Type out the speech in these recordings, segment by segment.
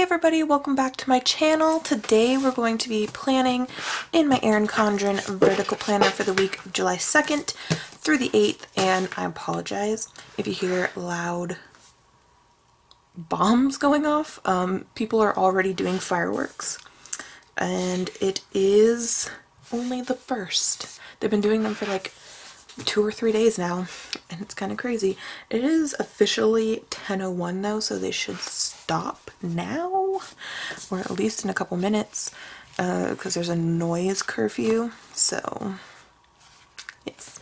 everybody, welcome back to my channel. Today we're going to be planning in my ERIN CONDREN vertical planner for the week of July 2nd through the 8th, and I apologize if you hear loud bombs going off. People are already doing fireworks, and it is only the 1st. They've been doing them for like 2 or 3 days now, and it's kind of crazy. It is officially 10:01 though, so they should stop now, or at least in a couple minutes, because there's a noise curfew. So yes,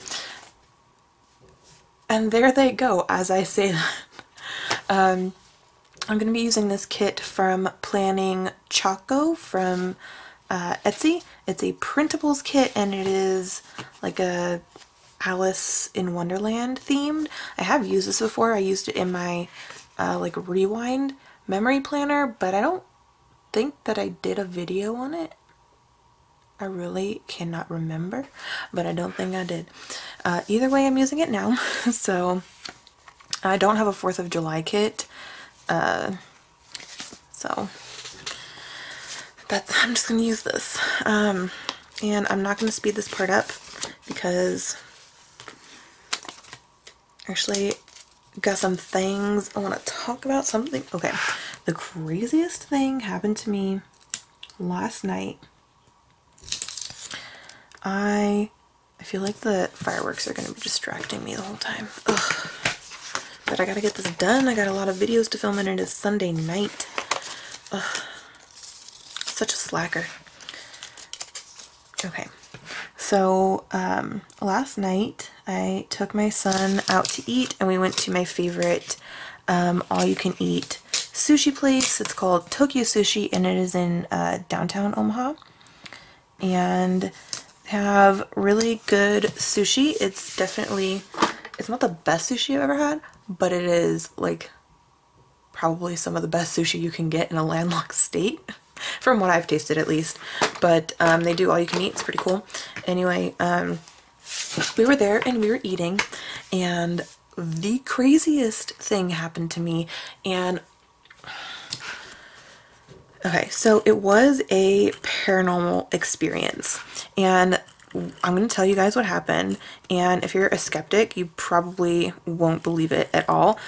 and there they go as I say that. I'm going to be using this kit from Planning Choco from Etsy. It's a printables kit, and it is like a Alice in Wonderland themed. I have used this before. I used it in my like rewind memory planner, but I don't think that I did a video on it. I really cannot remember, but I don't think I did. Either way, I'm using it now. So I don't have a 4th of July kit, so that's, I'm just gonna use this, and I'm not gonna speed this part up because actually got some things I want to talk about. Okay, the craziest thing happened to me last night. I feel like the fireworks are going to be distracting me the whole time. Ugh. But I gotta get this done. I got a lot of videos to film, and it is Sunday night. Ugh. Such a slacker. Okay. So, last night I took my son out to eat, and we went to my favorite all-you-can-eat sushi place. It's called Tokyo Sushi, and it is in downtown Omaha. And they have really good sushi. It's definitely, it's not the best sushi I've ever had, but it is like probably some of the best sushi you can get in a landlocked state. From what I've tasted, at least. But they do all you can eat. It's pretty cool. Anyway, we were there and we were eating, and the craziest thing happened to me. And okay, so it was a paranormal experience, and I'm going to tell you guys what happened. And if you're a skeptic, you probably won't believe it at all.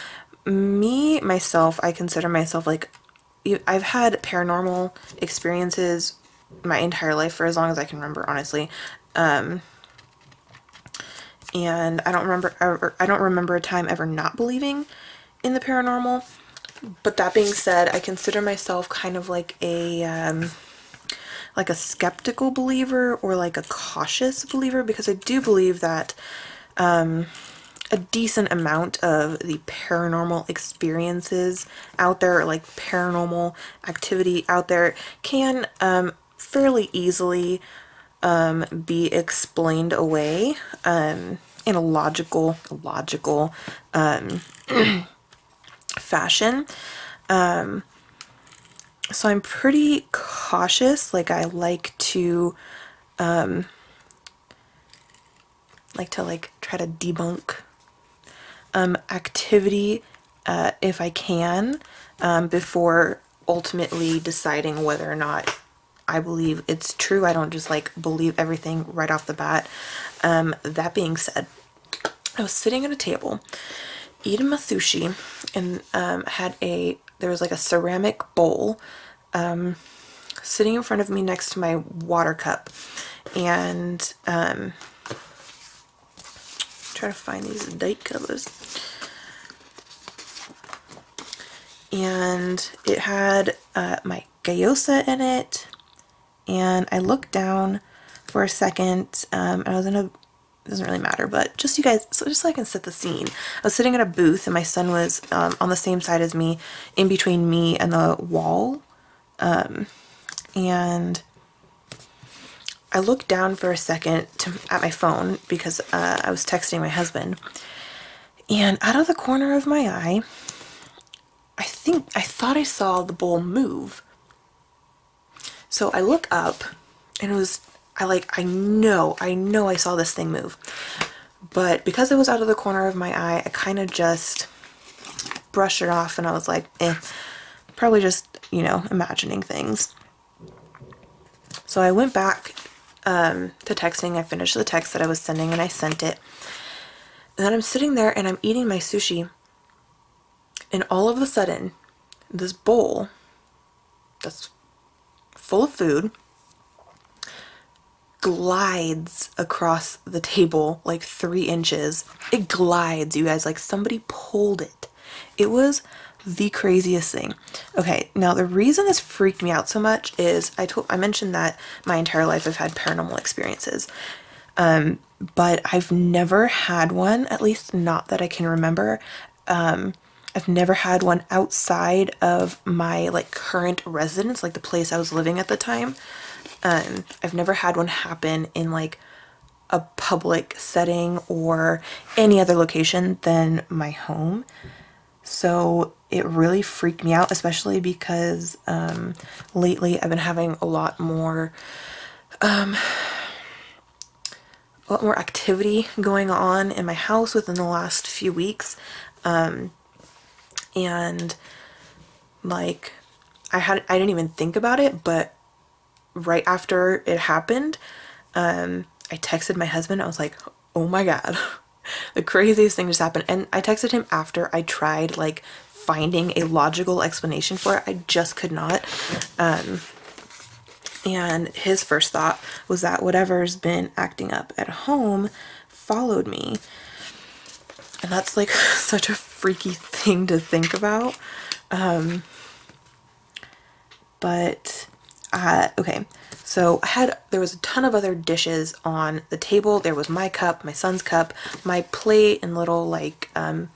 Myself, I consider myself like, I've had paranormal experiences my entire life, for as long as I can remember, honestly. And I don't remember a time ever not believing in the paranormal. But that being said, I consider myself kind of like a skeptical believer, or like a cautious believer, because I do believe that a decent amount of the paranormal experiences out there, like paranormal activity out there, can fairly easily be explained away in a logical fashion. So I'm pretty cautious. Like, I like to try to debunk activity if I can, before ultimately deciding whether or not I believe it's true. I don't just like believe everything right off the bat. That being said, I was sitting at a table eating my sushi, and there was like a ceramic bowl sitting in front of me next to my water cup, and try to find these date covers, and it had my gyoza in it. And I looked down for a second, and I was in a, it doesn't really matter, but just you guys, so just so I can set the scene. I was sitting at a booth, and my son was on the same side as me, in between me and the wall, and I looked down for a second at my phone, because I was texting my husband, and out of the corner of my eye, I thought I saw the bowl move. So I look up, and it was, I know I saw this thing move. But because it was out of the corner of my eye, I kind of just brushed it off, and I was like, eh. Probably just, you know, imagining things. So I went back to texting. I finished the text that I was sending and I sent it. And then I'm sitting there and I'm eating my sushi. And all of a sudden, this bowl that's full of food glides across the table like 3 inches. It glides, you guys, like somebody pulled it. It was the craziest thing. Okay, now the reason this freaked me out so much is I mentioned that my entire life I've had paranormal experiences. But I've never had one, at least not that I can remember. I've never had one outside of my like current residence, like the place I was living at the time. I've never had one happen in like a public setting or any other location than my home. So it really freaked me out, especially because lately I've been having a lot more activity going on in my house within the last few weeks. And like I didn't even think about it, but right after it happened, I texted my husband. I was like, oh my God, the craziest thing just happened. And I texted him after I tried like finding a logical explanation for it. I just could not. And his first thought was that whatever's been acting up at home followed me. And that's like such a freaky thing to think about. Okay, so there was a ton of other dishes on the table. There was my cup, my son's cup, my plate, and little like, I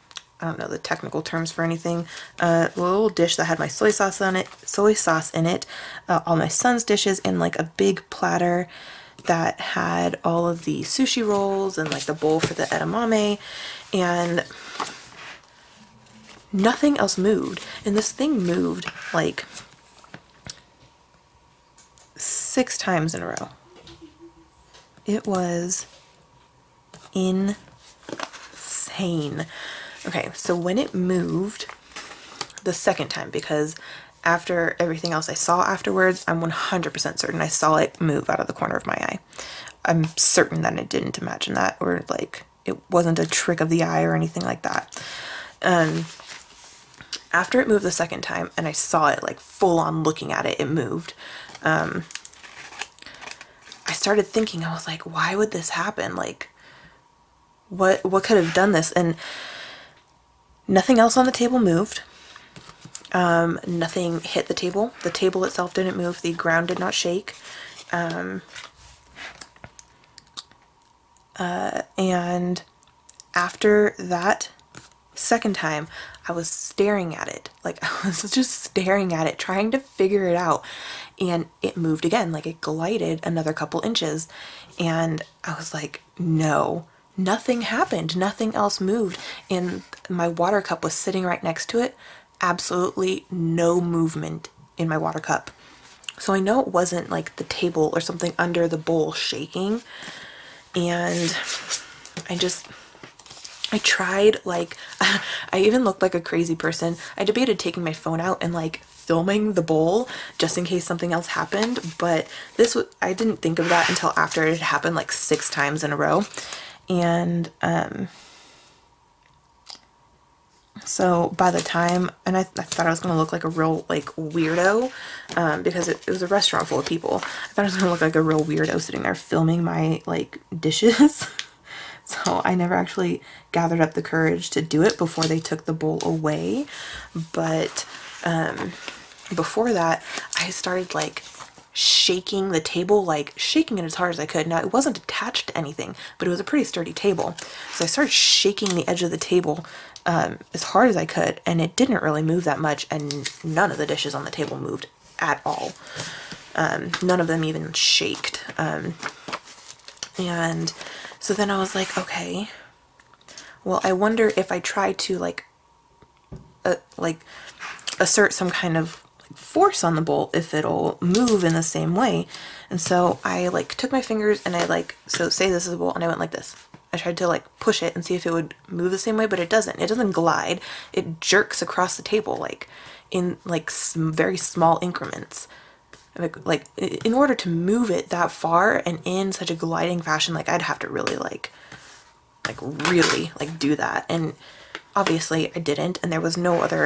don't know the technical terms for anything, a little dish that had my soy sauce in it, all my son's dishes, and like a big platter that had all of the sushi rolls and like the bowl for the edamame, and nothing else moved. And this thing moved like 6 times in a row. It was insane. Okay, so when it moved the second time, because after everything else I saw afterwards, I'm 100% certain I saw it move out of the corner of my eye. I'm certain that I didn't imagine that, or like it wasn't a trick of the eye or anything like that. After it moved the second time and I saw it like full on looking at it, it moved. I started thinking, I was like, why would this happen? Like, what could have done this? And nothing else on the table moved. Nothing hit the table. The table itself didn't move. The ground did not shake. And after that second time, I was staring at it. Like, I was just staring at it, trying to figure it out. And it moved again, like it glided another couple inches. And I was like, no, nothing happened. Nothing else moved. And my water cup was sitting right next to it. Absolutely no movement in my water cup. So I know it wasn't like the table or something under the bowl shaking. And I tried, like, I even looked like a crazy person. I debated taking my phone out and like filming the bowl just in case something else happened, but I didn't think of that until after it had happened like 6 times in a row. And so by the time, and I thought I was going to look like a real like weirdo, because it was a restaurant full of people. I thought I was going to look like a real weirdo sitting there filming my like dishes. So I never actually gathered up the courage to do it before they took the bowl away. But before that, I started like shaking the table, like shaking it as hard as I could. Now, it wasn't attached to anything, but it was a pretty sturdy table. So I started shaking the edge of the table as hard as I could, and it didn't really move that much, and none of the dishes on the table moved at all. None of them even shaked. And so then I was like, okay, well, I wonder if I try to like assert some kind of force on the bowl, if it'll move in the same way. And so I like took my fingers and so say this is a bowl, and I went like this. I tried to like push it and see if it would move the same way, but it doesn't. It doesn't glide. It jerks across the table. Like in like very small increments. Like in order to move it that far and in such a gliding fashion, like I'd have to really really do that. And obviously I didn't, and there's nothing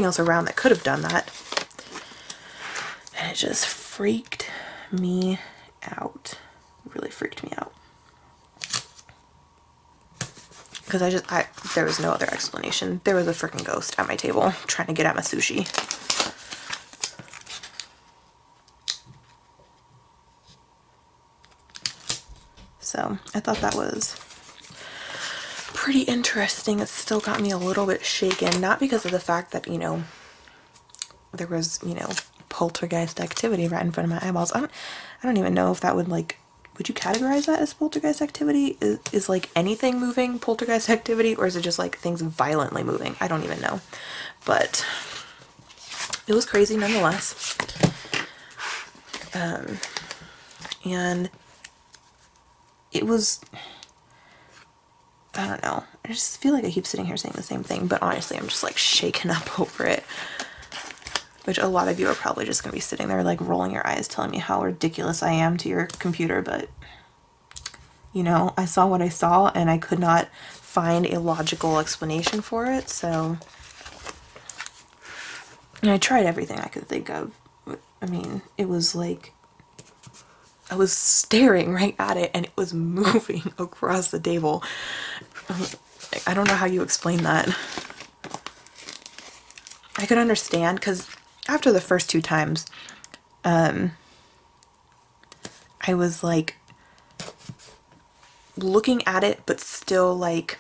else around that could have done that. And it just freaked me out. Really freaked me out. Because there was no other explanation. There was a freaking ghost at my table trying to get at my sushi. So I thought that was pretty interesting. It still got me a little bit shaken, not because of the fact that, you know, there was, you know, poltergeist activity right in front of my eyeballs. I don't even know if that would would you categorize that as poltergeist activity? Is like anything moving poltergeist activity, or is it just like things violently moving? I don't even know. But it was crazy nonetheless. And it was, I don't know. I just feel like I keep sitting here saying the same thing, but honestly, I'm just like shaken up over it. Which a lot of you are probably just going to be sitting there like rolling your eyes telling me how ridiculous I am to your computer, but you know, I saw what I saw and I could not find a logical explanation for it, so and I tried everything I could think of. I mean, it was like I was staring right at it and it was moving across the table. I don't know how you explain that. I could understand because after the first 2 times, I was like looking at it, but still like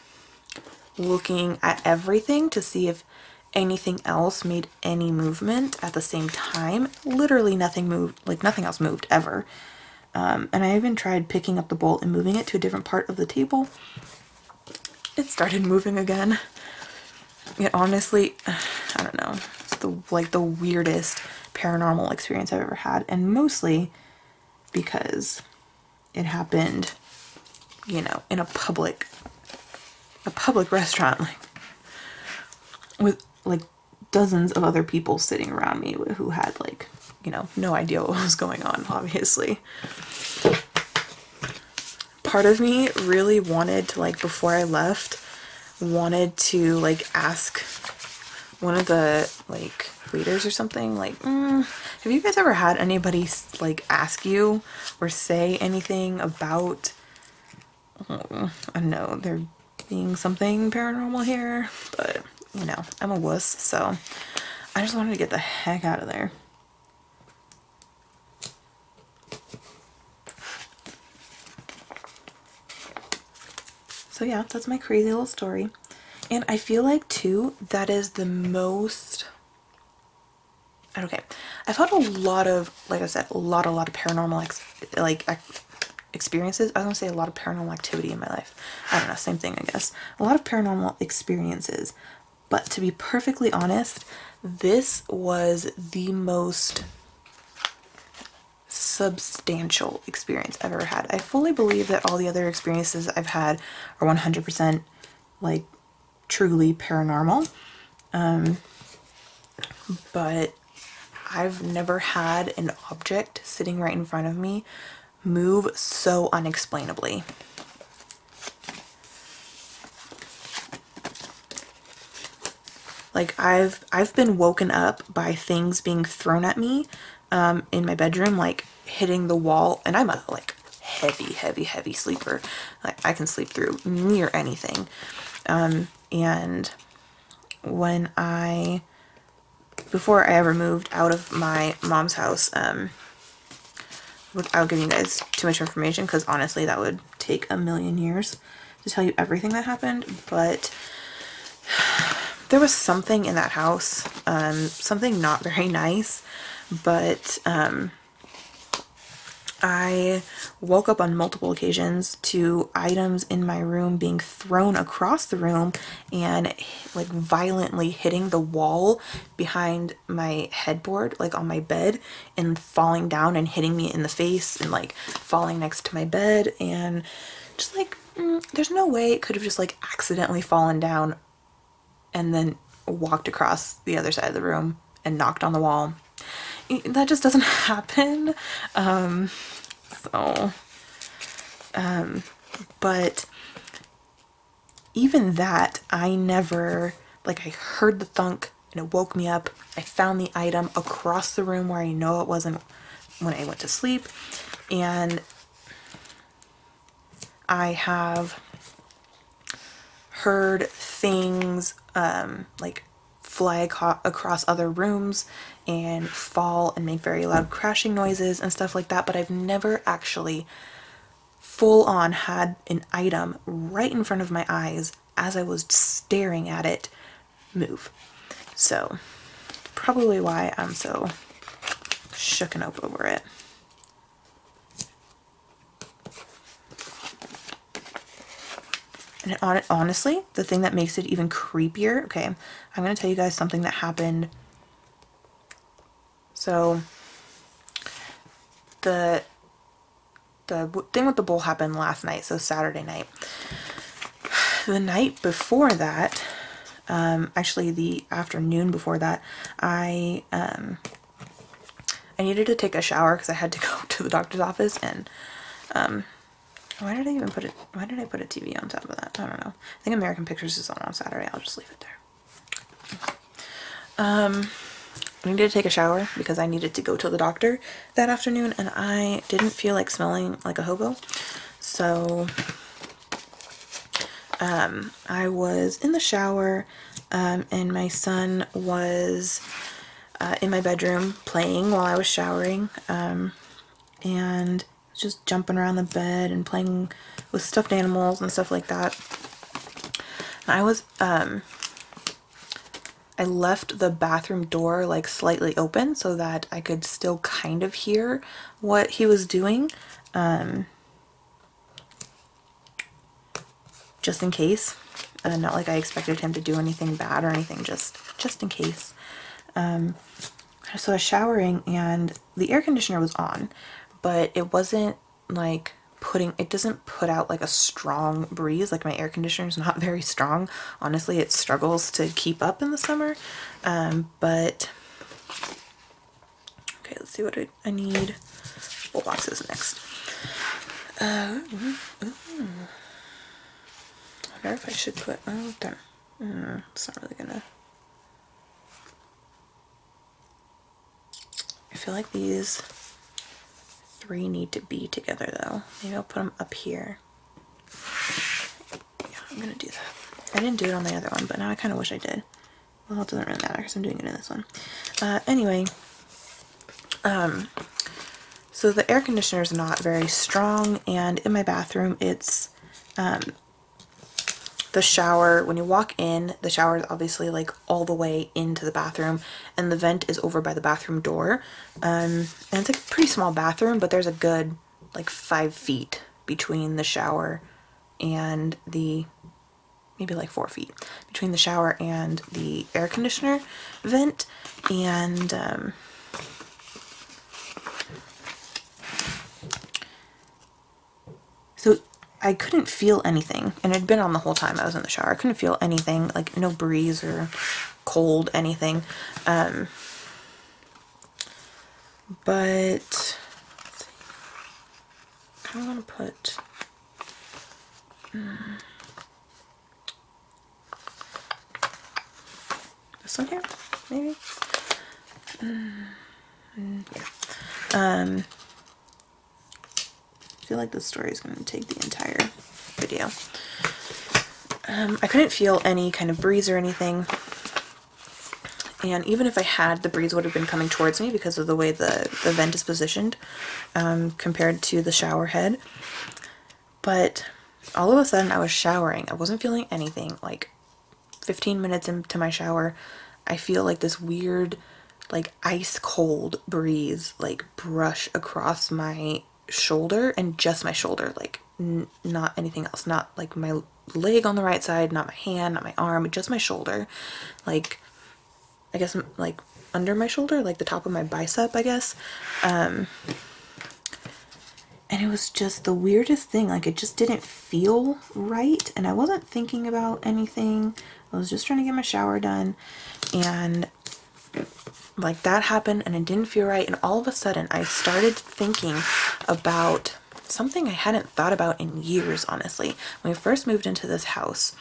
looking at everything to see if anything else made any movement at the same time. Literally nothing moved, like nothing else moved ever. And I even tried picking up the bowl and moving it to a different part of the table. It started moving again. It honestly, I don't know. It's the weirdest paranormal experience I've ever had, and mostly because it happened, you know, in a public restaurant, like with like dozens of other people sitting around me who had like, you know, no idea what was going on, obviously. Part of me really wanted to, like, before I left, wanted to like ask one of the like waiters or something, like, have you guys ever had anybody like ask you or say anything about, I don't know, there being something paranormal here? But you know, I'm a wuss, so I just wanted to get the heck out of there. So yeah, that's my crazy little story. And I feel like too, that is the most, okay, I've had a lot of, like I said, a lot of paranormal experiences. I was gonna say a lot of paranormal activity in my life. I don't know, same thing, I guess. A lot of paranormal experiences. But to be perfectly honest, this was the most substantial experience I've ever had. I fully believe that all the other experiences I've had are 100% like truly paranormal. But I've never had an object sitting right in front of me move so unexplainably. Like I've been woken up by things being thrown at me in my bedroom, like hitting the wall, and I'm a like heavy sleeper. Like I can sleep through near anything. And when before I ever moved out of my mom's house, without giving you guys too much information, because honestly that would take a million years to tell you everything that happened, but there was something in that house, something not very nice, but I woke up on multiple occasions to items in my room being thrown across the room and like violently hitting the wall behind my headboard, like on my bed, and falling down and hitting me in the face and like falling next to my bed, and just like there's no way it could have just like accidentally fallen down and then walked across the other side of the room and knocked on the wall. That just doesn't happen. But even that, I never, like, I heard the thunk and it woke me up. I found the item across the room where I know it wasn't when I went to sleep. And I have heard things like fly across other rooms and fall and make very loud crashing noises and stuff like that, but I've never actually full on had an item right in front of my eyes as I was staring at it move. So probably why I'm so shooken up over it. And honestly, the thing that makes it even creepier, okay, I'm going to tell you guys something that happened. So the thing with the bowl happened last night, so Saturday night. The night before that, actually the afternoon before that, I needed to take a shower because I had to go to the doctor's office, and why did I even put it? Why did I put a TV on top of that? I don't know. I think American Pictures is on Saturday. I'll just leave it there. I needed to take a shower because I needed to go to the doctor that afternoon, and I didn't feel like smelling like a hobo. So I was in the shower, and my son was in my bedroom playing while I was showering, and just jumping around the bed and playing with stuffed animals and stuff like that. And I was, I left the bathroom door like slightly open so that I could still kind of hear what he was doing, just in case. Not like I expected him to do anything bad or anything, just in case. So I was showering and the air conditioner was on, but it wasn't like it doesn't put out like a strong breeze. Like, my air conditioner is not very strong. Honestly, it struggles to keep up in the summer. But okay, let's see what I need. Bowl boxes next. I wonder if I should put, oh, darn. It's not really gonna. I feel like these three need to be together though. Maybe I'll put them up here. Yeah, I'm gonna do that. I didn't do it on the other one, but now I kind of wish I did. Well, it doesn't really matter because I'm doing it in this one. Anyway, so the air conditioner is not very strong, and in my bathroom, it's the shower. When you walk in, the shower is obviously like all the way into the bathroom, and the vent is over by the bathroom door. And it's a pretty small bathroom, but there's a good like 5 feet between the shower and maybe like 4 feet between the shower and the air conditioner vent. And so I couldn't feel anything, and it had been on the whole time I was in the shower. I couldn't feel anything, like no breeze or cold, anything. But I want to put this one here, maybe. Yeah. I feel like this story is going to take the entire video. I couldn't feel any kind of breeze or anything, and even if I had, the breeze would have been coming towards me because of the way the vent is positioned compared to the shower head. But all of a sudden I was showering. I wasn't feeling anything. Like 15 minutes into my shower, I feel like this weird, like ice cold breeze like brush across my shoulder, and just my shoulder, like not anything else, not like my leg on the right side, not my hand, not my arm, just my shoulder, like I guess like under my shoulder, like the top of my bicep, I guess. And it was just the weirdest thing. Like, it just didn't feel right, and I wasn't thinking about anything. I was just trying to get my shower done, and like that happened and it didn't feel right, and all of a sudden I started thinking about something I hadn't thought about in years, honestly. When we first moved into this house,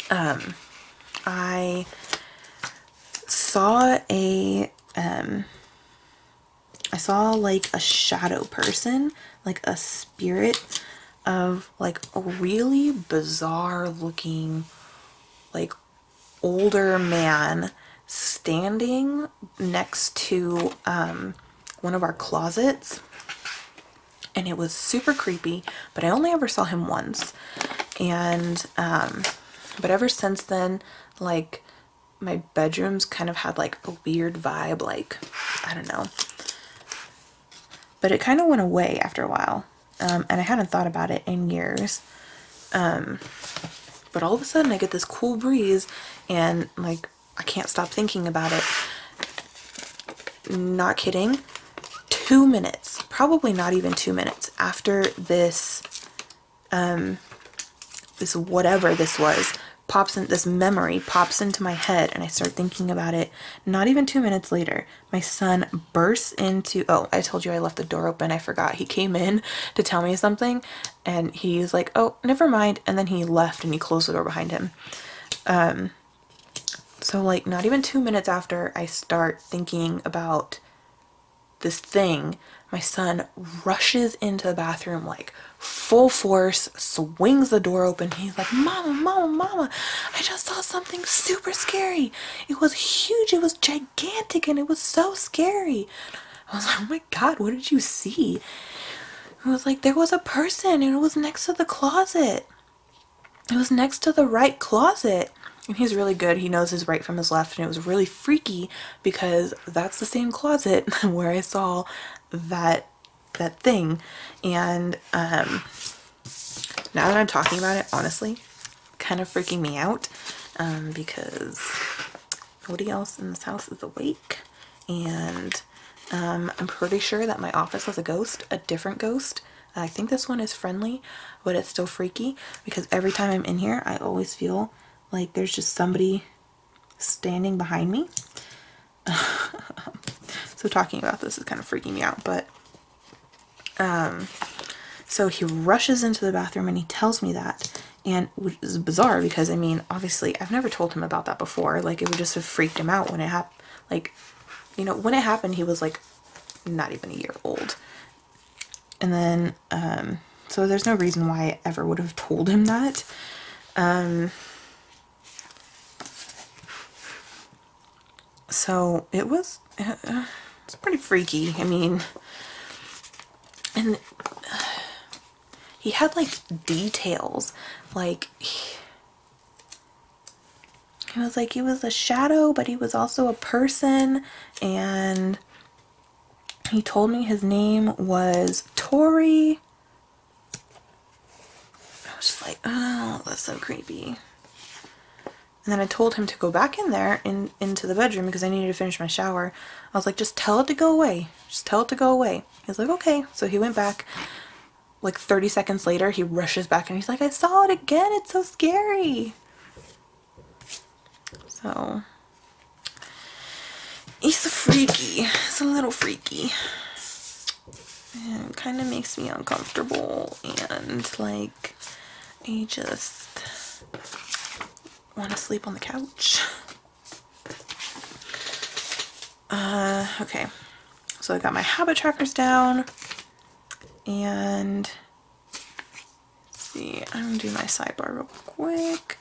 I saw like a shadow person, like a spirit of like a really bizarre looking, like older man standing next to one of our closets, and it was super creepy, but I only ever saw him once. And but ever since then, like my bedrooms kind of had like a weird vibe, like I don't know, but it kind of went away after a while, and I hadn't thought about it in years. But all of a sudden I get this cool breeze, and like I can't stop thinking about it. Not kidding, 2 minutes, probably not even 2 minutes after this this whatever this was pops in, this memory pops into my head, and I start thinking about it. Not even 2 minutes later, my son bursts into, oh, I told you I left the door open, I forgot. He came in to tell me something, and he's like, oh, never mind, and then he left and he closed the door behind him. So like not even 2 minutes after I start thinking about this thing, my son rushes into the bathroom like full force, swings the door open. He's like, Mama, Mama, Mama, I just saw something super scary. It was huge, it was gigantic, and it was so scary. I was like, oh my God, what did you see? It was like, there was a person, and it was next to the closet. It was next to the right closet. And he's really good. He knows his right from his left, and it was really freaky because that's the same closet where I saw that thing. And now that I'm talking about it, honestly, kind of freaking me out, because nobody else in this house is awake, and I'm pretty sure that my office has a ghost, a different ghost. I think this one is friendly, but it's still freaky because every time I'm in here, I always feel like there's just somebody standing behind me. So talking about this is kind of freaking me out, but so he rushes into the bathroom and he tells me that, and which is bizarre because I mean, obviously I've never told him about that before. Like it would just have freaked him out when it happened. Like, you know, when it happened, he was like not even a year old. And then so there's no reason why I ever would have told him that. So it was, it's pretty freaky. I mean, and he had like details, like he was like, he was a shadow, but he was also a person, and he told me his name was Tori. I was just like, oh, that's so creepy. And then I told him to go back in there into the bedroom because I needed to finish my shower. I was like, just tell it to go away. Just tell it to go away. He was like, okay. So he went back. Like 30 seconds later, he rushes back and he's like, I saw it again. It's so scary. So he's freaky. It's a little freaky. And it kind of makes me uncomfortable, and like I just want to sleep on the couch. Okay, so I got my habit trackers down, and let's see, I'm gonna do my sidebar real quick.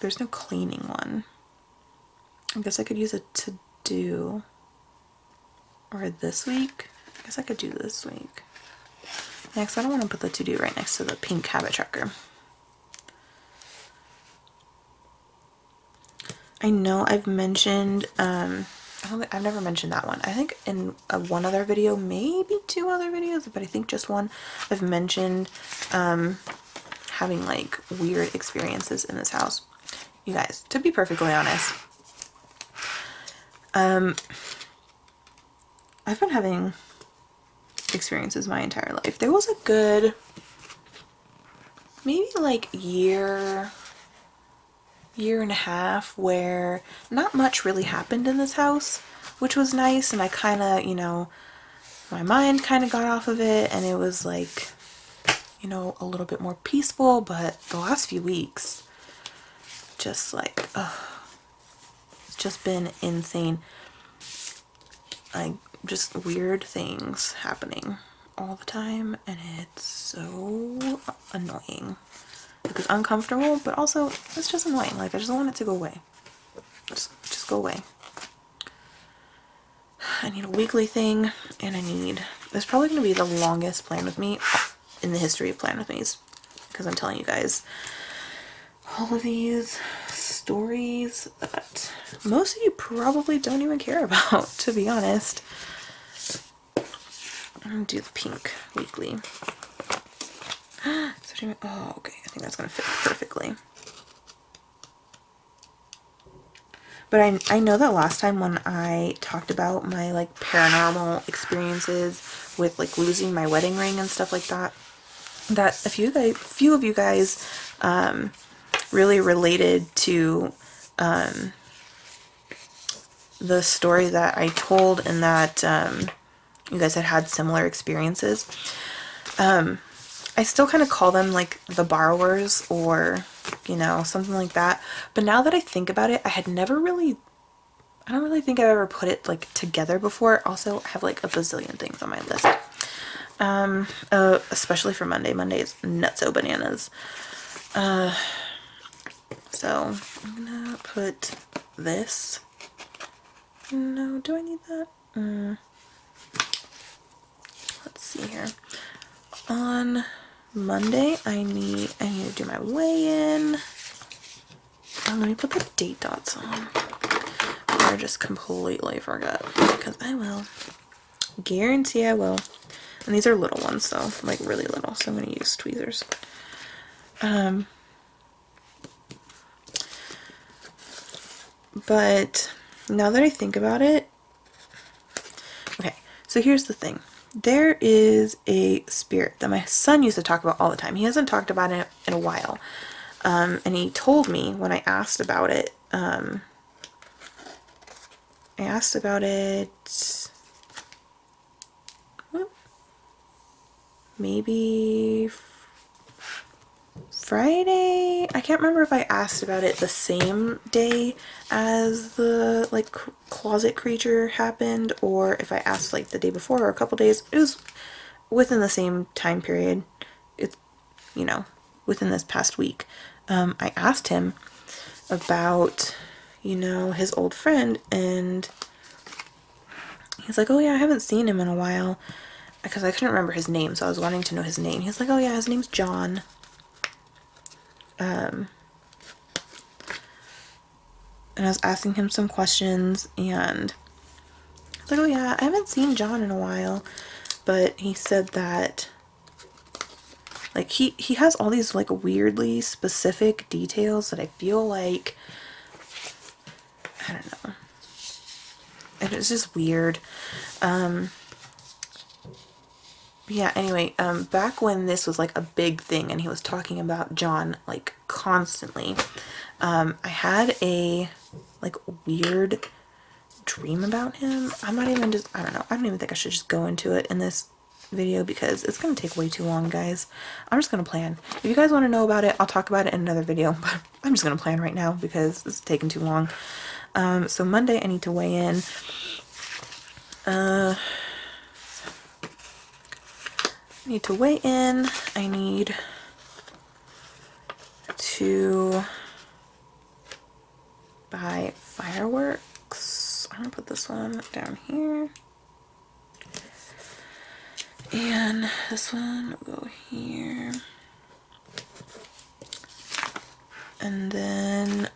There's no cleaning one. I guess I could use a to-do, or this week. I guess I could do this week. Next, I don't want to put the to-do right next to the pink habit tracker. I know I've mentioned, I've never mentioned that one. I think in one other video, maybe 2 other videos, but I think just one, I've mentioned having like weird experiences in this house. You guys, to be perfectly honest, I've been having experiences my entire life. There was a good maybe like year and a half where not much really happened in this house, which was nice, and I kind of, you know, my mind kind of got off of it, and it was like, you know, a little bit more peaceful. But the last few weeks, just like, it's just been insane. Like, just weird things happening all the time, and it's so annoying. Like, it's uncomfortable, but also it's just annoying. Like, I just want it to go away. Just go away. I need a weekly thing, and I need, it's probably going to be the longest Plan With Me in the history of Plan With Me's, because I'm telling you guys all of these stories that most of you probably don't even care about, to be honest. I'm going to do the pink weekly. Oh, okay, I think that's going to fit perfectly. But I know that last time when I talked about my like paranormal experiences with like losing my wedding ring and stuff like that, that a few of you guys really related to the story that I told, and that you guys had similar experiences. I still kind of call them like the borrowers, or, you know, something like that. But now that I think about it, I don't really think I've ever put it like together before. Also, I have like a bazillion things on my list. Especially for Monday. Monday is nutso bananas. So I'm gonna put this. No, do I need that? Let's see here. On Monday, I need to do my weigh-in. Oh, let me put the date dots on. I just completely forgot, because I will. Guarantee I will. And these are little ones, so like really little, so I'm going to use tweezers. But now that I think about it, okay, so here's the thing. There is a spirit that my son used to talk about all the time. He hasn't talked about it in a while. And he told me when I asked about it, maybe Friday. I can't remember if I asked about it the same day as the like closet creature happened, or if I asked like the day before or a couple days. It was within the same time period. It's, you know, within this past week. I asked him about, you know, his old friend, and he's like, oh yeah, I haven't seen him in a while, because I couldn't remember his name, so I was wanting to know his name. He's like, oh yeah, his name's John. And I was asking him some questions, and I was like, oh yeah, I haven't seen John in a while. But he said that like he has all these like weirdly specific details that I feel like, I don't know, and it's just weird. Yeah, anyway, back when this was like a big thing and he was talking about John like constantly, I had a like weird dream about him. I don't even think I should just go into it in this video, because it's gonna take way too long, guys. I'm just gonna plan. If you guys want to know about it, I'll talk about it in another video, but I'm just gonna plan right now because it's taking too long. So Monday I need to weigh in. I need to buy fireworks. I'm gonna put this one down here, and this one will go here, and then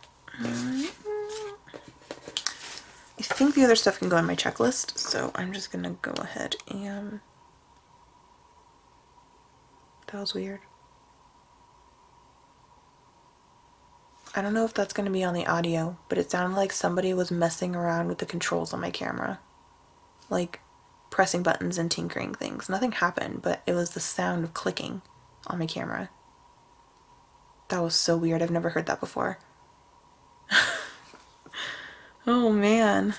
I think the other stuff can go on my checklist, so I'm just gonna go ahead and, that was weird. I don't know if that's going to be on the audio, but it sounded like somebody was messing around with the controls on my camera. Like pressing buttons and tinkering things. Nothing happened, but it was the sound of clicking on my camera. That was so weird. I've never heard that before. Oh man.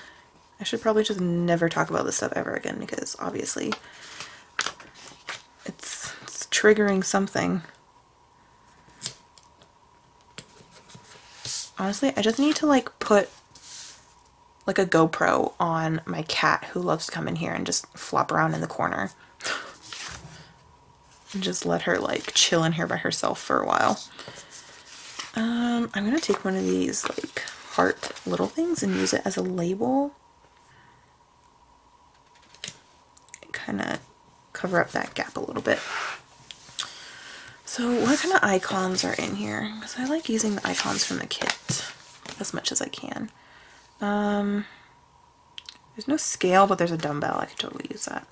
I should probably just never talk about this stuff ever again because obviously it's triggering something. Honestly, I just need to like put like a GoPro on my cat who loves to come in here and just flop around in the corner. And just let her like chill in here by herself for a while. I'm gonna take one of these like heart little things and use it as a label. Kind of cover up that gap a little bit. So what kind of icons are in here? Because I like using the icons from the kit as much as I can. There's no scale, but there's a dumbbell. I could totally use that.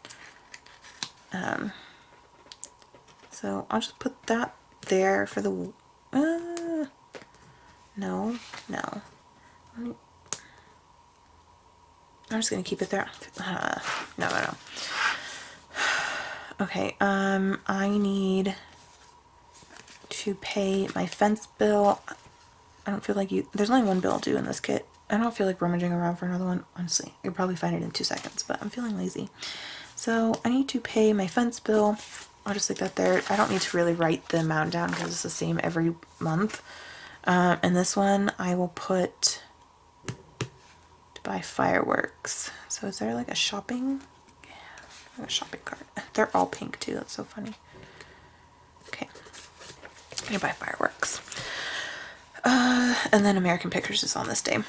So I'll just put that there for the... no. I'm just going to keep it there. No. Okay, I need to pay my fence bill. I don't feel like there's only one bill due in this kit. I don't feel like rummaging around for another one, honestly. You'll probably find it in 2 seconds, but I'm feeling lazy. So I need to pay my fence bill. I'll just stick that there. I don't need to really write the amount down because it's the same every month. And this one I will put to buy fireworks. So is there like a shopping? Yeah, like a shopping cart. They're all pink too. That's so funny. Okay, I'm gonna buy fireworks. And then American Pictures is on this day.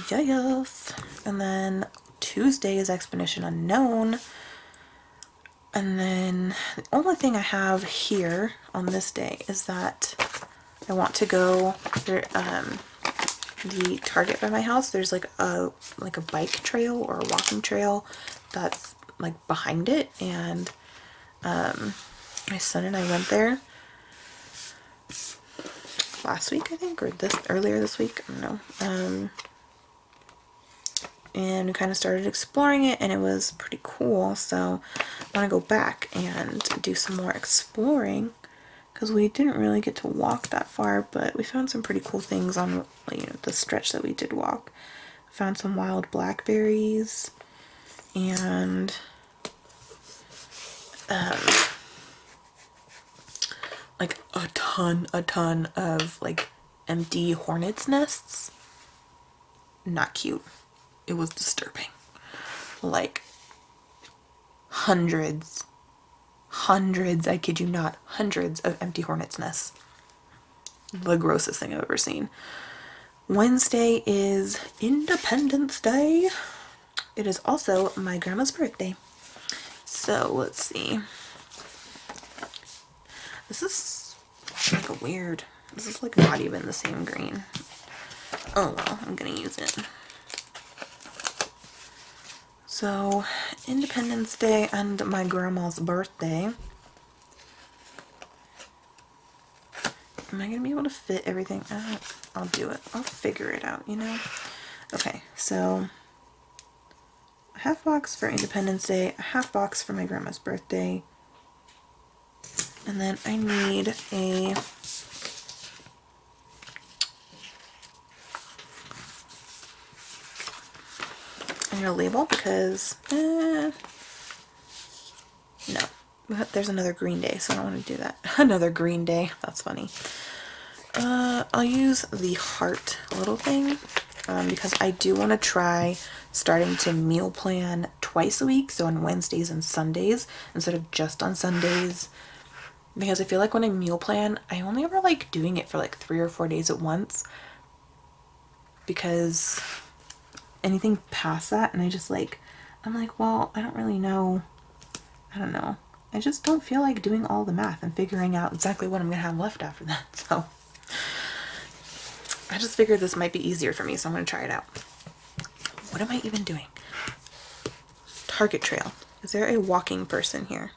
Yes. And then Tuesday is Expedition Unknown. And then the only thing I have here on this day is that I want to go there, the Target by my house. There's like a bike trail or a walking trail that's like behind it, and my son and I went there last week, I think, or earlier this week, I don't know. And we kind of started exploring it, and it was pretty cool, so I want to go back and do some more exploring, because we didn't really get to walk that far, but we found some pretty cool things on, you know, the stretch that we did walk. Found some wild blackberries, and like a ton of like empty hornets nests. Not cute. It was disturbing. Like hundreds, I kid you not, hundreds of empty hornets nests. The grossest thing I've ever seen. Wednesday is Independence Day. It is also my grandma's birthday. So let's see. This is like a weird, this is like not even the same green. Oh well, I'm gonna use it. So, Independence Day and my grandma's birthday. Am I going to be able to fit everything out? I'll do it. I'll figure it out, you know? Okay, so a half box for Independence Day, a half box for my grandma's birthday, and then I need a label because no, there's another green day, so I don't want to do that. Another green day, that's funny. I'll use the heart little thing because I do want to try starting to meal plan twice a week, so on Wednesdays and Sundays instead of just on Sundays, because I feel like when I meal plan I only ever like doing it for like 3 or 4 days at once, because anything past that and I just like, I'm like, well, I don't really know, I don't know, I just don't feel like doing all the math and figuring out exactly what I'm gonna have left after that. So I just figured this might be easier for me, so I'm gonna try it out. What am I even doing? Target trail. Is there a walking person here?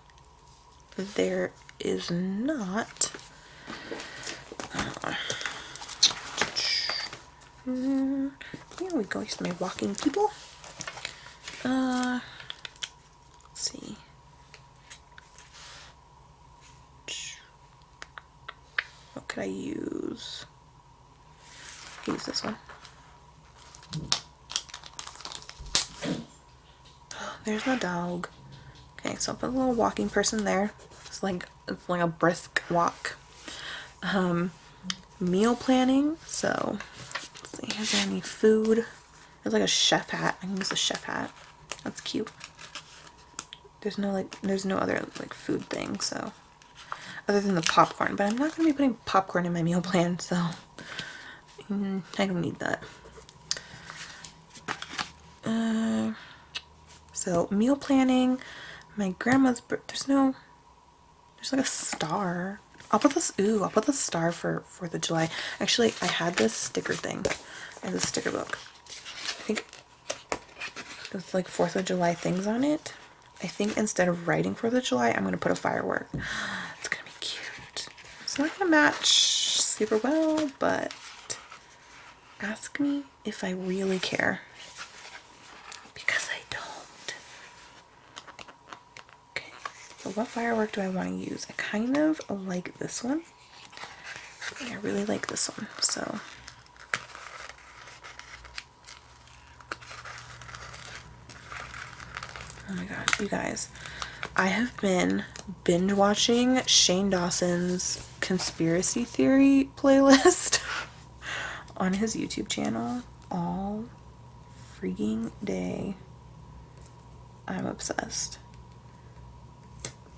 There is not. Here we go. Here's my walking people. Let's see. What could I use? I use this one. There's my dog. Okay, so I'll put a little walking person there. It's like a brisk walk. Meal planning. So let's see, is there any food? There's like a chef hat. I can use a chef hat. That's cute. There's no other like food thing, so other than the popcorn, but I'm not gonna be putting popcorn in my meal plan, so I don't need that. So meal planning, my grandma's there's like a star. I'll put the star for 4th of July. Actually, I had this sticker thing. I had this sticker book. I think with like 4th of July things on it. I think instead of writing 4th of July, I'm going to put a firework. It's going to be cute. It's not going to match super well, but ask me if I really care. Because I don't. Okay, so what firework do I want to use? I kind of like this one. I really like this one, so... Oh my god, you guys. I have been binge watching Shane Dawson's conspiracy theory playlist on his YouTube channel all freaking day. I'm obsessed.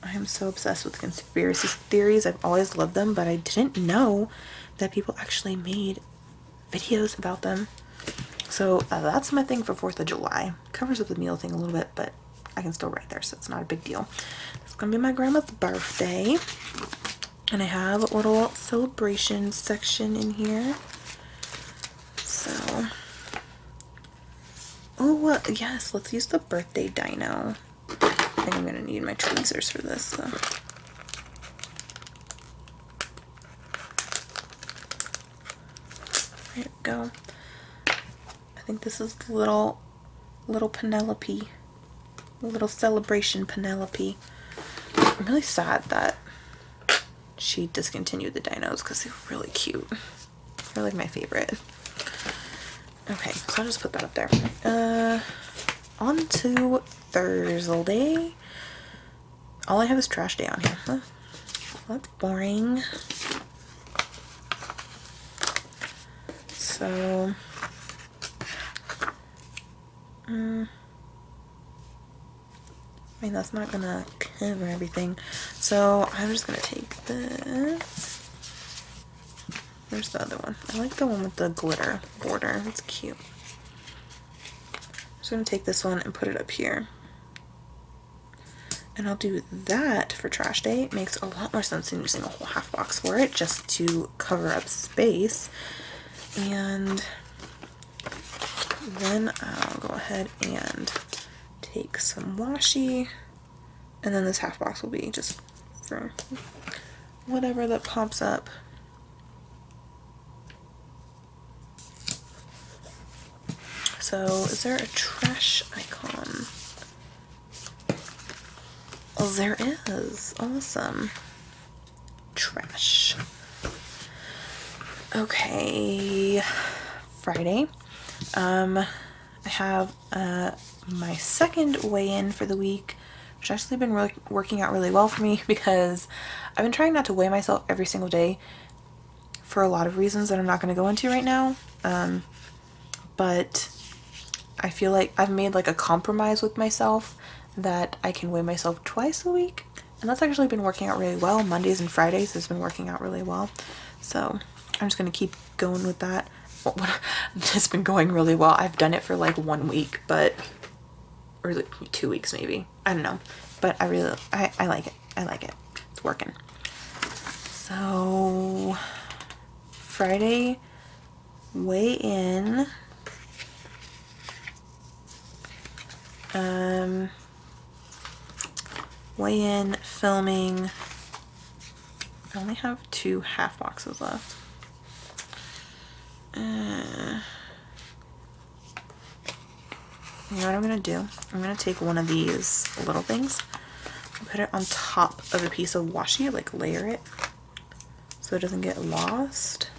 I am so obsessed with conspiracy theories. I've always loved them, but I didn't know that people actually made videos about them. So that's my thing for 4th of July. Covers up the meal thing a little bit, but I can still write there, so it's not a big deal. It's gonna be my grandma's birthday, and I have a little celebration section in here. So, oh yes, let's use the birthday dino. I think I'm gonna need my tweezers for this, though. There we go. I think this is the little Penelope. A little celebration Penelope. I'm really sad that she discontinued the dinos because they're really cute. They're like my favorite. Okay, so I'll just put that up there. On to Thursday. All I have is trash day on here. Huh? That's boring. So, I mean, that's not gonna cover everything. So I'm just gonna take this. Where's the other one? I like the one with the glitter border. It's cute. I'm just gonna take this one and put it up here. And I'll do that for trash day. It makes a lot more sense than using a whole half box for it, just to cover up space. And then I'll go ahead and take some washi, and then this half box will be just for whatever that pops up. So is there a trash icon? Oh, there is. Awesome. Trash. Okay, Friday. I have my second weigh-in for the week, which has actually been working out really well for me because I've been trying not to weigh myself every single day for a lot of reasons that I'm not going to go into right now. But I feel like I've made like a compromise with myself that I can weigh myself twice a week, and that's actually been working out really well. Mondays and Fridays has been working out really well, so I'm just going to keep going with that. It's been going really well. I've done it for like 1 week, but, or like 2 weeks maybe. I don't know, but I like it. I like it. It's working. So Friday weigh in. Weigh in, filming. I only have 2 half boxes left. You know what I'm gonna do? I'm gonna take one of these little things and put it on top of a piece of washi, like layer it. So so it doesn't get lost.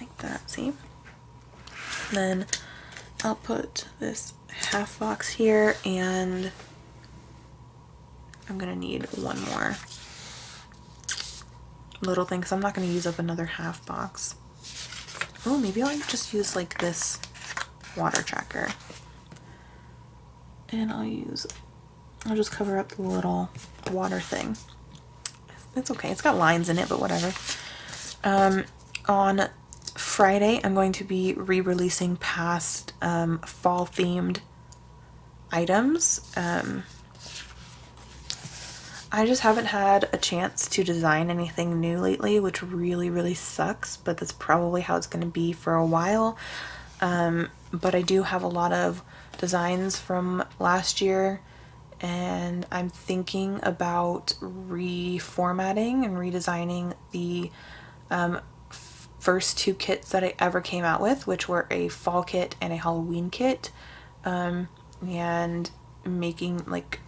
Like that, see? And then I'll put this half box here, and I'm gonna need one more little thing because I'm not gonna use up another half box. Oh, maybe I'll just use like this water tracker. And I'll just cover up the little water thing. It's okay, it's got lines in it, but whatever. On Friday, I'm going to be re-releasing past fall themed items. I just haven't had a chance to design anything new lately, which really sucks, but that's probably how it's going to be for a while. But I do have a lot of designs from last year, and I'm thinking about reformatting and redesigning the first two kits that I ever came out with, which were a fall kit and a Halloween kit, and making like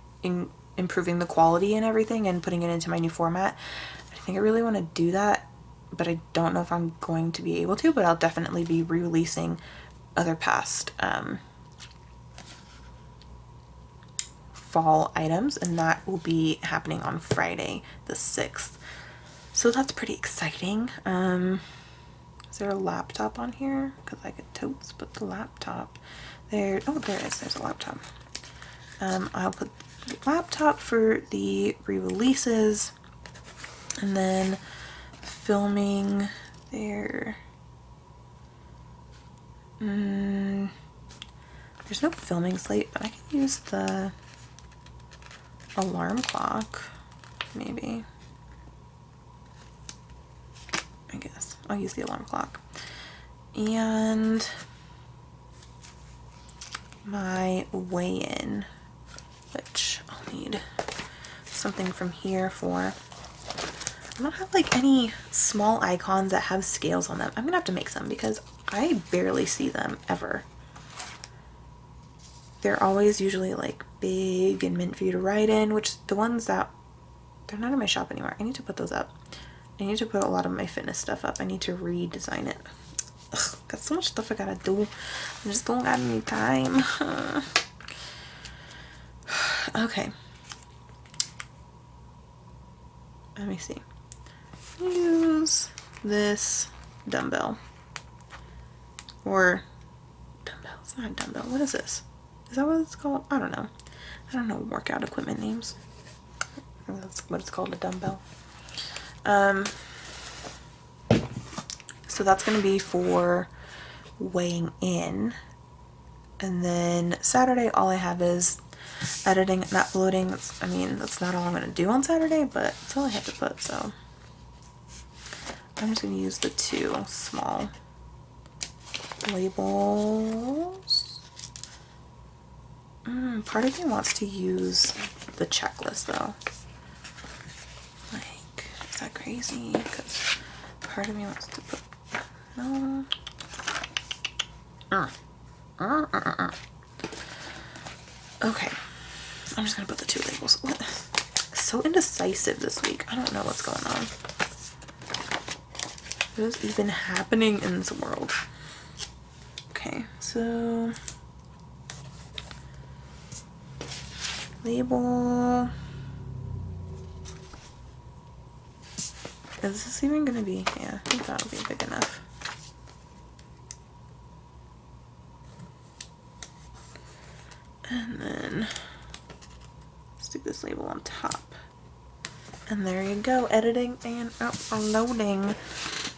improving the quality and everything and putting it into my new format. I think I really want to do that, but I don't know if I'm going to be able to, but I'll definitely be re-releasing other past fall items, and that will be happening on Friday the 6th. So that's pretty exciting. Is there a laptop on here? Because I could totes put the laptop there. Oh, there it is. There's a laptop. I'll put the laptop for the re-releases, and then filming there. There's no filming slate, but I can use the alarm clock, maybe. I guess I'll use the alarm clock. And my weigh-in, which I'll need something from here for. I don't have like any small icons that have scales on them. I'm gonna have to make some because I barely see them ever. They're always usually like big and meant for you to write in, which the ones that, they're not in my shop anymore. I need to put those up. I need to put a lot of my fitness stuff up. I need to redesign it. Ugh, got so much stuff I gotta do. I just don't got any time. Okay. Let me see. Use this dumbbell. Or dumbbell. It's not a dumbbell. What is this? Is that what it's called? I don't know. I don't know workout equipment names. I think that's what it's called, a dumbbell. So that's going to be for weighing in. And then Saturday, all I have is editing and uploading. I mean, that's not all I'm going to do on Saturday, but it's all I have to put, so I'm just going to use the two small labels. Part of me wants to use the checklist though. Like, is that crazy? Because part of me wants to put, no. Okay, I'm just gonna put the two labels. What? So indecisive this week. I don't know what's going on. What is even happening in this world? Okay, so label. Is this even gonna be? Yeah, I think that'll be big enough. And then stick this label on top. And there you go, editing and uploading.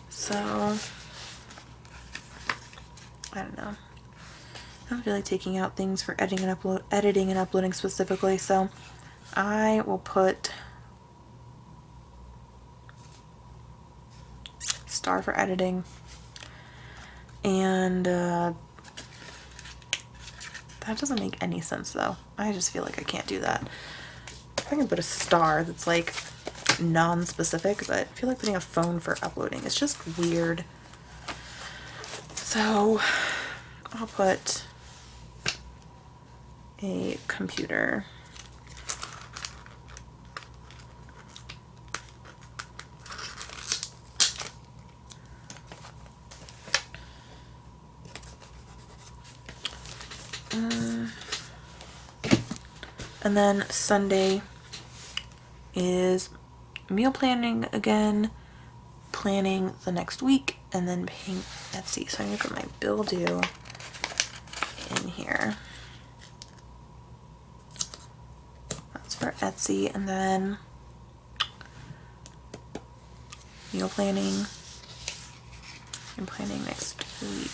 So I don't know. I don't feel like taking out things for editing and uploading specifically, so I will put star for editing, and that doesn't make any sense though. I just feel like I can't do that. I can put a star that's like non-specific, but I feel like putting a phone for uploading is just weird. So I'll put a computer. And then Sunday is meal planning again, planning the next week, and then paying Etsy. So I'm gonna put my bill due in here. That's for Etsy. And then meal planning and planning next week.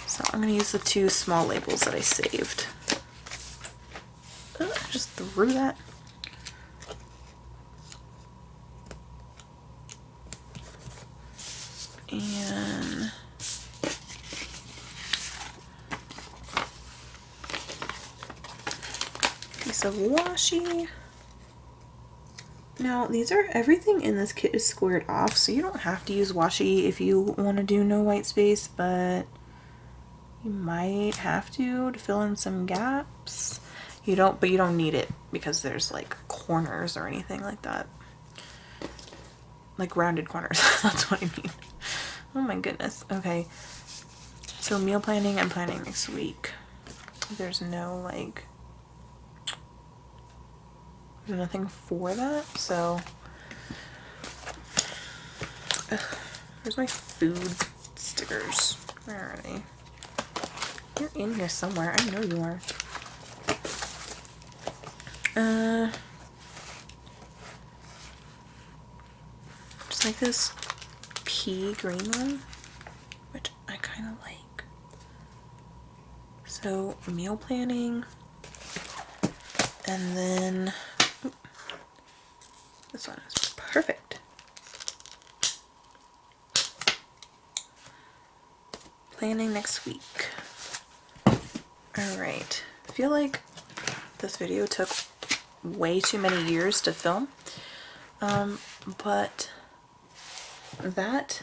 So I'm gonna use the 2 small labels that I saved. I just threw that. And piece of washi. Now these are, everything in this kit is squared off, so you don't have to use washi if you want to do no white space, but you might have to fill in some gaps. You don't, but you don't need it because there's like corners or anything like that. Like rounded corners, that's what I mean. Oh my goodness. Okay. So meal planning and planning next week. There's no like, there's nothing for that, so. Ugh. Where's my food stickers? Where are they? You're in here somewhere. I know you are. Just like this pea green one, which I kind of like. So meal planning, and then this one is perfect. Planning next week. Alright, I feel like this video took way too many years to film, but that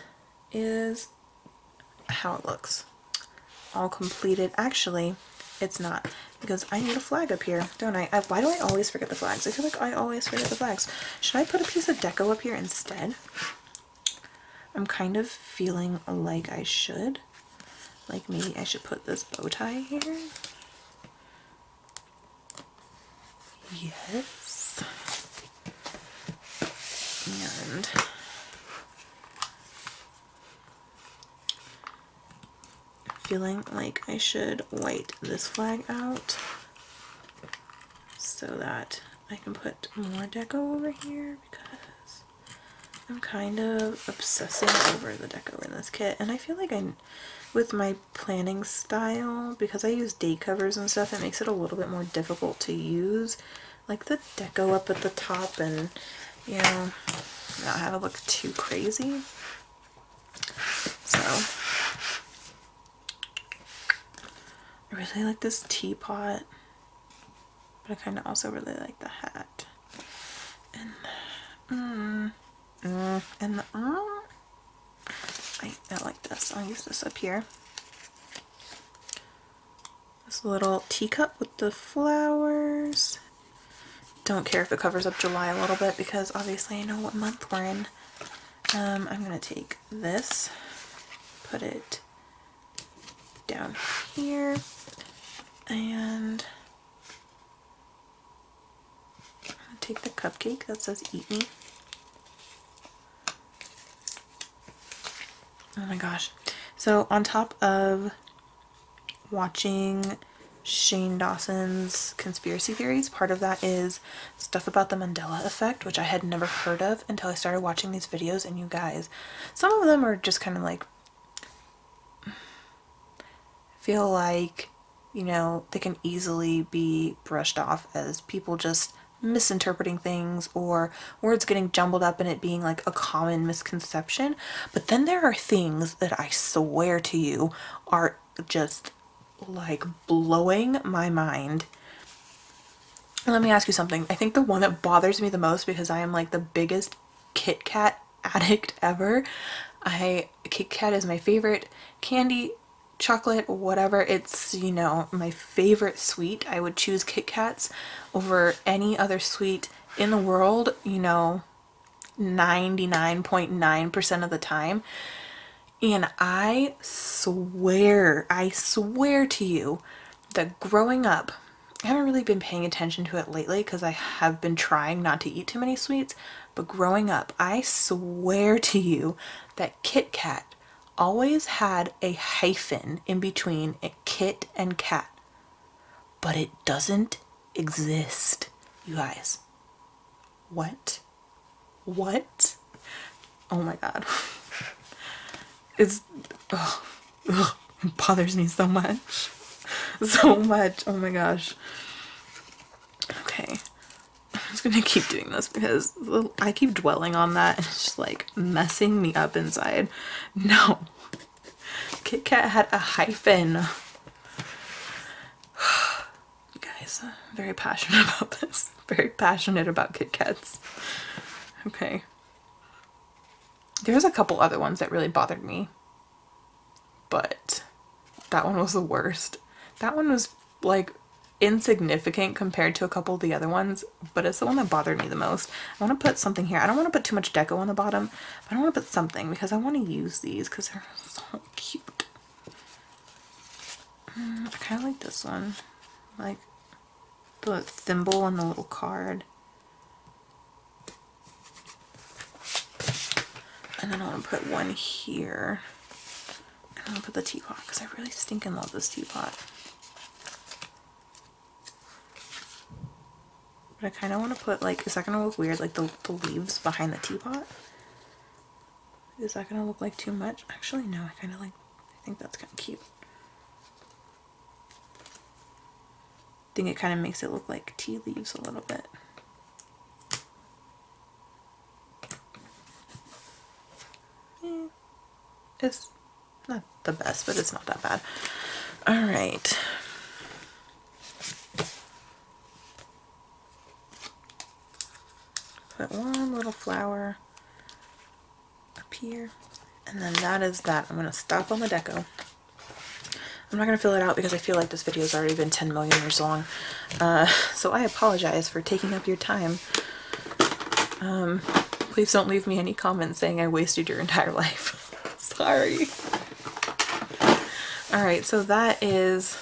is how it looks. All completed. Actually, it's not, because I need a flag up here, don't I? Why do I always forget the flags? I feel like I always forget the flags. Should I put a piece of deco up here instead? I'm kind of feeling like I should. Like maybe I should put this bow tie here. Yes. And feeling like I should white this flag out so that I can put more deco over here, because I'm kind of obsessing over the deco in this kit. And I feel like with my planning style, because I use date covers and stuff, it makes it a little bit more difficult to use like the deco up at the top and, you know, not have it look too crazy. So I really like this teapot, but I kind of also really like the hat. And I like this. I'll use this up here. This little teacup with the flowers. Don't care if it covers up July a little bit, because obviously I know what month we're in. I'm gonna take this, put it down here, and I'm gonna take the cupcake that says "Eat Me." Oh my gosh. So on top of watching Shane Dawson's conspiracy theories, part of that is stuff about the Mandela effect, which I had never heard of until I started watching these videos. And you guys, some of them are just kind of like, feel like, you know, they can easily be brushed off as people just misinterpreting things or words getting jumbled up and it being like a common misconception. But then there are things that I swear to you are just like blowing my mind. Let me ask you something. I think the one that bothers me the most, because I am like the biggest Kit Kat addict ever. Kit Kat is my favorite candy chocolate, whatever. It's, you know, my favorite sweet. I would choose Kit Kats over any other sweet in the world, you know, 99.9% of the time. And I swear to you that growing up, I haven't really been paying attention to it lately because I have been trying not to eat too many sweets, but growing up, I swear to you that Kit Kat always had a hyphen in between a Kit and Kat, but it doesn't exist, you guys. What? Oh my god. It's, it bothers me so much. So much. Oh my gosh. Okay. I'm just gonna keep doing this because I keep dwelling on that and it's just like messing me up inside. No. Kit Kat had a hyphen. You guys, I'm very passionate about this. Very passionate about Kit Kats. Okay. There's a couple other ones that really bothered me, but that one was the worst. That one was like insignificant compared to a couple of the other ones, but it's the one that bothered me the most. I want to put something here. I don't want to put too much deco on the bottom, but I want to put something because I want to use these because they're so cute. I kind of like this one, like the thimble and the little card. And then I want to put one here. And I'm going to put the teapot because I really stinking love this teapot. But I kind of want to put, like, is that going to look weird, like the leaves behind the teapot? Is that going to look like too much? Actually, no, I kind of like, I think that's kind of cute. I think it kind of makes it look like tea leaves a little bit. It's not the best, but it's not that bad. All right. Put one little flower up here, and then that is that. I'm going to stop on the deco. I'm not going to fill it out because I feel like this video has already been 10 million years long. So I apologize for taking up your time. Please don't leave me any comments saying I wasted your entire life. Sorry. Alright, so that is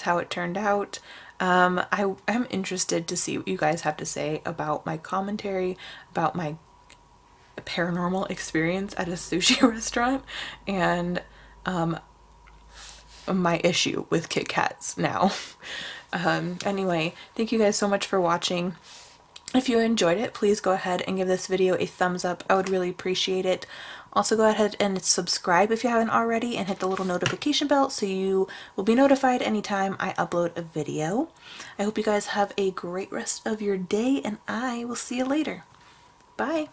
how it turned out. I'm interested to see what you guys have to say about my commentary, about my paranormal experience at a sushi restaurant, and my issue with Kit Kats now. Anyway, thank you guys so much for watching. If you enjoyed it, please go ahead and give this video a thumbs up. I would really appreciate it. Also go ahead and subscribe if you haven't already and hit the little notification bell so you will be notified anytime I upload a video. I hope you guys have a great rest of your day and I will see you later. Bye!